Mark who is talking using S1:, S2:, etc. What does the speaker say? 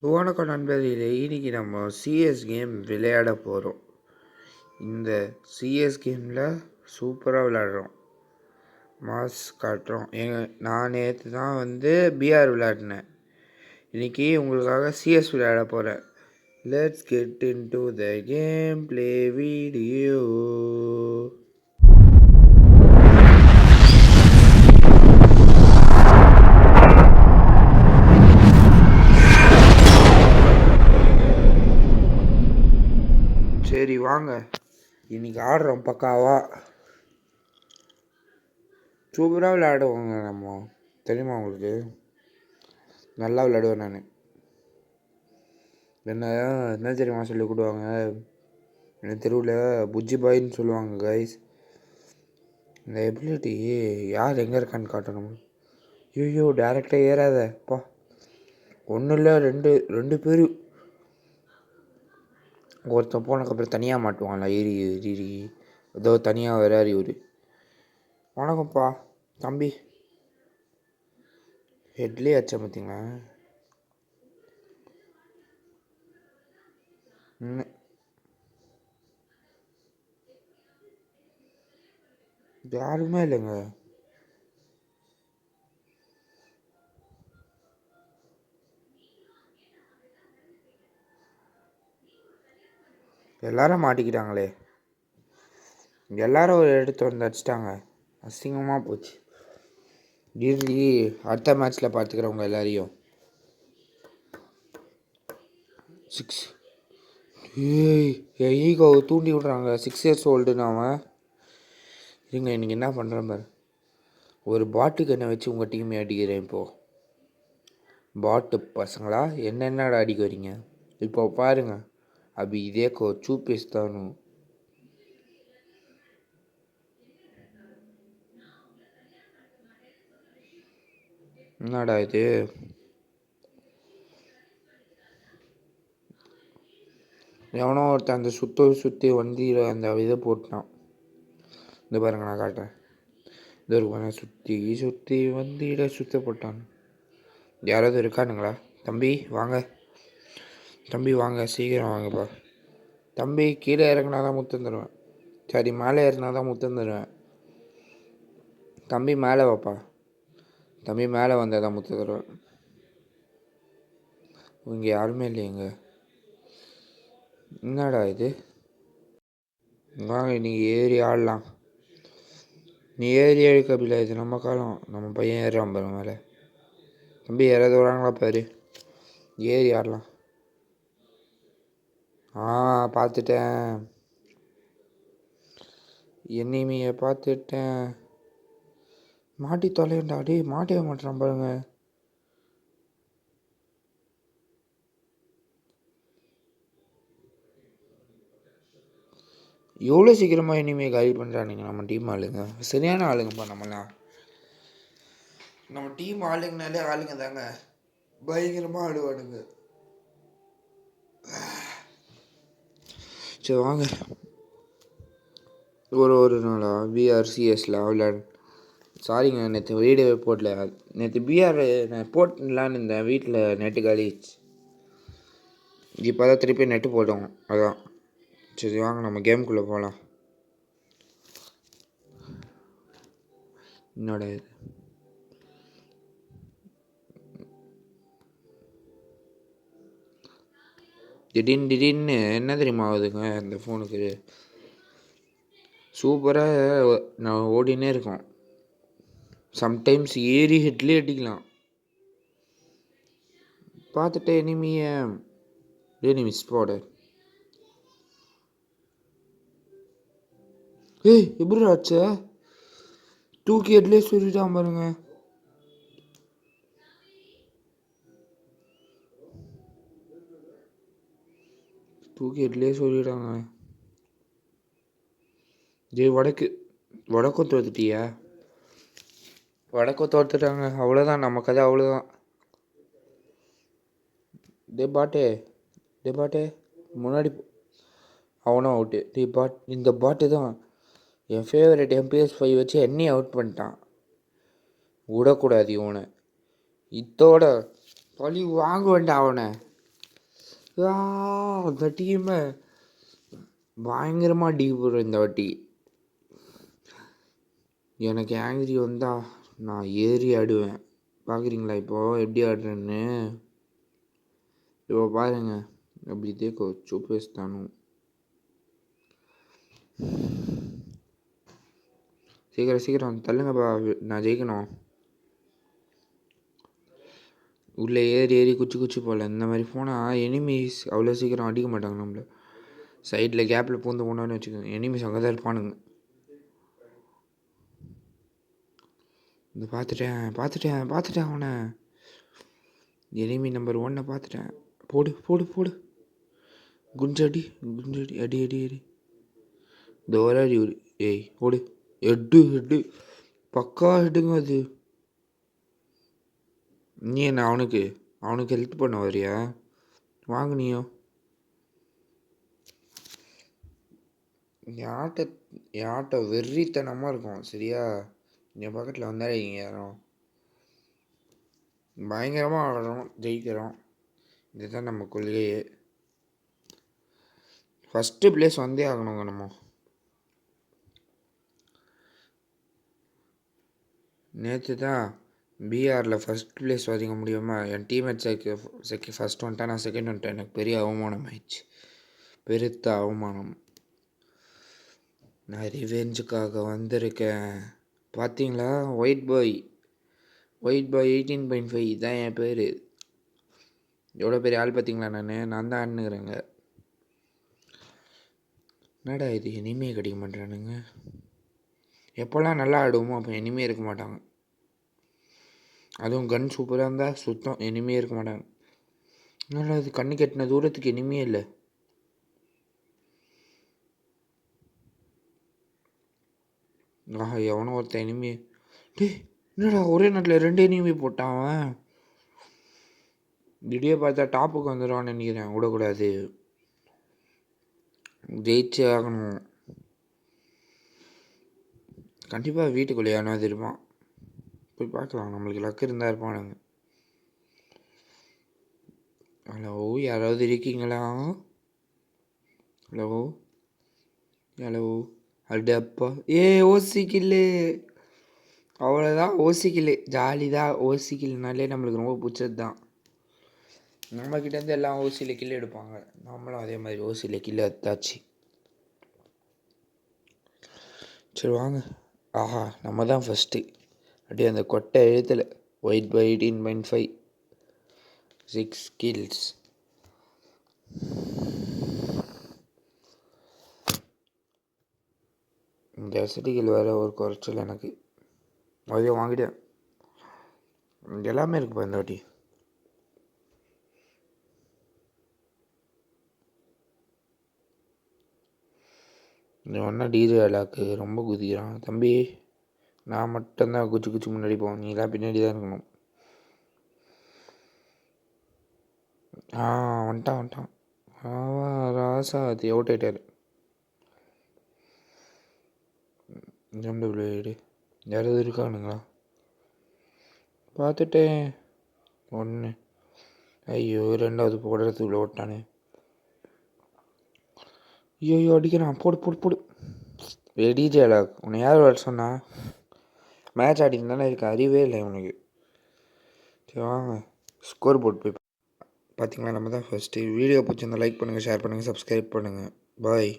S1: வணக்கம் நண்பர்களே, இன்னைக்கு நம்ம சிஎஸ் கேம் விளையாட போகிறோம். இந்த சிஎஸ் கேமில் சூப்பராக விளையாடுறோம், மாஸ் காட்டுறோம். நான் நேற்று தான் பிஆர் விளையாடினேன். இன்றைக்கி உங்களுக்காக சிஎஸ் விளையாட போகிறேன். Let's get in to the game play video. சரி வாங்க, இன்னைக்கு ஆடுறோம் பக்காவா. சூப்பராக விளையாடுவாங்க நம்ம, தெரியுமா உங்களுக்கு? நல்லா விளையாடுவேன் நான். என்ன தெரியுமா சொல்லி கொடுவாங்க, என் தெருவில் புஜ்ஜி பாயின்னு சொல்லுவாங்க கைஸ். இந்த எபிலிட்டி யார் எங்கே இருக்கான்னு காட்டணும். ஐயோ டேரெக்டாக ஏறாதப்பா. ஒன்றும் இல்லை, ரெண்டு பேர் ஒருத்தன் போனதுக்கப்புறம் தனியாக மாட்டுவாங்களா, ஏறி ஏதோ தனியாக வராரு இவர். வணக்கம்ப்பா தம்பி. ஹெட்லேயே அச்சா பார்த்தீங்களா? யாருமே இல்லைங்க. எல்லாரும் மாட்டிக்கிட்டாங்களே. எல்லாரும் ஒரு எடுத்து அடிச்சிட்டாங்க. அசிங்கமாக போச்சு. அடுத்த மேட்ச்சில் பார்த்துக்கிறவங்க எல்லாரையும். 6 ஈகோ தூண்டி விட்றாங்க. 6 years ஓல்டுன்னு அவன். இருங்க, இன்றைக்கி என்ன பண்ணுறேன் பாரு. ஒரு பாட்டுக்கு என்ன வச்சு உங்கள் டீமே அடிக்கிறேன் இப்போது. பாட்டு பசங்களா என்னென்னடா அடிக்க வரீங்க இப்போ பாருங்க. அபி இதேக்கோ చూపిస్తాను. என்னடா இது? எவனோ ஒருத்தன் அந்த சுற்றி அந்த இதை போட்டான். இந்த பாருங்க, நான் காட்டுறேன். இது ஒரு சுற்றி வந்திட சுத்த போட்டான். யாராவது இருக்கானுங்களா? தம்பி வாங்க, தம்பி வாங்க, சீக்கிரம் வாங்கப்பா. தம்பி கீழே இறங்கினா தான் முத்தம் தருவேன். சரி, மேலே ஏறினா தான் முத்தம் தருவேன். தம்பி மேலே வாப்பா. தம்பி மேலே வந்தால் தான் முத்தம் தருவேன். இங்கே யாருமே இல்லையங்க. என்னடா இது? வாங்க, நீ ஏறி ஆடலாம். நீ ஏறி கபிலா, இது நம்ம காலம். நம்ம பையன் ஏறான் பாரு மேலே. தம்பி யாராவது வராங்களா பாரு, ஏறி ஆடலாம். பார்த்துட்டேன், எனிமியை பார்த்துட்டேன். மாட்டி தொலைண்டா. டே மாட்டவே மாட்டுறான் பாருங்க. எவ்வளோ சீக்கிரமாக இனிமேல் காலி பண்ணுறானுங்க நம்ம டீம் ஆளுங்க. சரியான ஆளுங்கப்பா நம்மளாம். நம்ம டீம் ஆளுங்கனாலே ஆளுங்க தாங்க, பயங்கரமாக ஆடுவானுங்க. சரி வாங்க, ஒரு நாளா பிஆர்சிஎஸில் விளையாடு. சாரிங்க, நேற்று வீடியோவே போடல. நேற்று பிஆர் நான் போட்டலான்னு இருந்தேன். வீட்டில் நெட்டு காலிச்சு. இப்போ தான் திருப்பி நெட்டு போட்டோம், அதான். சரி வாங்க, நம்ம கேமுக்குள்ளே போகலாம். என்னோட இது திடீர்னு என்ன தெரியுமா ஆகுதுங்க இந்த ஃபோனுக்கு. சூப்பராக நான் ஓடினே இருக்கோம். சம்டைம்ஸ் ஏறி ஹெட்லேயே அடிக்கலாம். பார்த்துட்டு எனிமி ஸ்பாடர். ஏய் எப்படி ஆச்சா? தூக்கி ஹெட்லேயே சொல்லிட்டான் பாருங்க. தூக்கி ஹெட்லேயே சொல்லிட்டாங்க. வடக்கும் தோத்துட்டியா? வடக்கும் தோத்துட்டாங்க, அவ்வளோதான். நம்ம கதை அவ்வளோதான். டே பாட்டே முன்னாடி அவனும் அவுட்டு. இந்த பாட்டு தான் என் ஃபேவரட். MP5 வச்சு என்னையும் அவுட் பண்ணிட்டான். விடக்கூடாது இவனை. இதோட பழி வாங்க வேண்டாம் அவனை. அந்த டீமை பயங்கரமாக அடிக்க போகிறேன் இந்த வாட்டி. எனக்கு ஆங்கிரி வந்தால் நான் ஏறி ஆடுவேன். பார்க்குறீங்களா இப்போது எப்படி ஆடுறேன்னு? இப்போ பாருங்க அப்படி தேக்கோ சூப்பேஸ்தானும். சீக்கிரம் தள்ளுங்கப்பா, நான் ஜெயிக்கணும். உள்ளே ஏறி குச்சி போகல. இந்த மாதிரி போனால் எனிமீஸ் அவ்வளோ சீக்கிரம் அடிக்க மாட்டாங்க நம்மள. சைடில் கேப்பில் பூந்து போனோன்னு வச்சுக்கோங்க, எனிமீஸ் அங்கே தான் இருப்பானுங்க. இந்த பார்த்துட்டேன் அவனை. எனிமி நம்பர் 1 பார்த்துட்டேன். போடு குஞ்சடி அடி தோராடி ஒரு ஏய் ஓடு. ஹெட்டு பக்கா ஹெட்டுங்க அது. நீ என்ன அவனுக்கு ஹெல்ப் பண்ண வரியா? வாங்க நீயோ. யார்கிட்ட வெறித்தனமாக இருக்கும் சரியா? என் பக்கத்தில் வந்தாங்க யாரும். பயங்கரமாக ஆடுறோம், ஜெயிக்கிறோம். இதுதான் நம்ம கொள்கையே. ஃபஸ்ட்டு பிளேஸ் வந்தே ஆகணுங்க நம்ம. நேற்று தான் பிஆரில் ஃபஸ்ட் பிளேஸ் வாதிக்க முடியுமா? என் டீம்மேட்ஸுக்கு ஃபஸ்ட் வந்துட்டேன், நான் செகண்ட் வந்துட்டேன். எனக்கு பெரிய அவமானம் ஆயிடுச்சு, பெருத்த அவமானம். நான் ரிவெஞ்சுக்காக வந்திருக்கேன். பார்த்தீங்களா? ஒயிட் பாய் 18.5 தான் என் பேர். எவ்வளோ பெரிய ஆள் பார்த்தீங்களா? நான் தான் ஆடுனுங்கிறேங்க. என்னடா இது, இனிமே கிடைக்க மாட்டேறானுங்க. எப்போல்லாம் நல்லா ஆடுவோமோ அப்போ இனிமே இருக்க மாட்டாங்க. அதுவும் கன் சூப்பராக இருந்தால் சுத்தம் இனிமே இருக்க மாட்டாங்க. என்னடா இது, கண்ணு கெட்டின தூரத்துக்கு இனிமே இல்லை. ஆஹா, எவனோ ஒருத்தன் இனிமே. என்னடா ஒரே நாட்டில் 2 இனிமே போட்டான் அவன். திடீர் பார்த்தா டாப்புக்கு வந்துடுவான்னு நினைக்கிறேன். விடக்கூடாது, ஜெயிச்சே ஆகணும். கண்டிப்பாக வீட்டுக்குள்ளே யாராவது இருப்பான், போய் பார்க்கலாம். நம்மளுக்கு லக்கு இருந்தால் இருப்பானுங்க. ஹலோ, யாராவது இருக்கீங்களா? ஹலோ அடப்பா. ஓசிக்கில்லு. அவ்வளோதான், ஓசிக்கில்லு. ஜாலி தான். ஓசிக்கில்னாலே நம்மளுக்கு ரொம்ப பிடிச்சது தான். நம்மக்கிட்டேருந்து எல்லாம் ஓசியில் கில்லு எடுப்பாங்க, நம்மளும் அதே மாதிரி ஓசியில் கில்லு எடுத்தாச்சு. சரி வாங்க. ஆஹா, நம்ம தான் ஃபஸ்ட்டு. அப்படியே அந்த கொட்டை எழுத்தில் ஒயிட் பாய் 18.5 6 kills. இந்த எஸ்டிகள் வேறு ஒரு குறைச்சல் எனக்கு. அதையும் வாங்கிட்டேன். எல்லாமே இருக்குப்பா இந்த வாட்டி. இந்த ஒன்றா டிஜே அலாக்கு ரொம்ப குதிக்கிறான் தம்பி. நான் மட்டும்தான் குச்சி முன்னாடி போவேன், நீலாம் பின்னாடி தான் இருக்கணும். வந்துட்டான். ராசா அது அவுட் ஆகிட்டார். ஜம்டபிள்யூ யாராவது இருக்கானுங்களா? பார்த்துட்டேன் 1. ஐயோ, 2வது போடுறதுக்குள்ளே ஓட்டானே. ஐயோ அடிக்கிறான். போடு. டிஜே அலாக் உன்னை யார் வர சொன்னா? மேட்ச் ஆடின்னு தானே இருக்கு, அறிவே இல்லை உனக்கு. சரி வாங்க ஸ்கோர் போர்ட் போய் பார்த்தீங்களா? நம்ம தான் ஃபஸ்ட்டு. வீடியோ பிடிச்சிருந்தா லைக் பண்ணுங்கள், ஷேர் பண்ணுங்கள், சப்ஸ்கிரைப் பண்ணுங்கள். பாய்.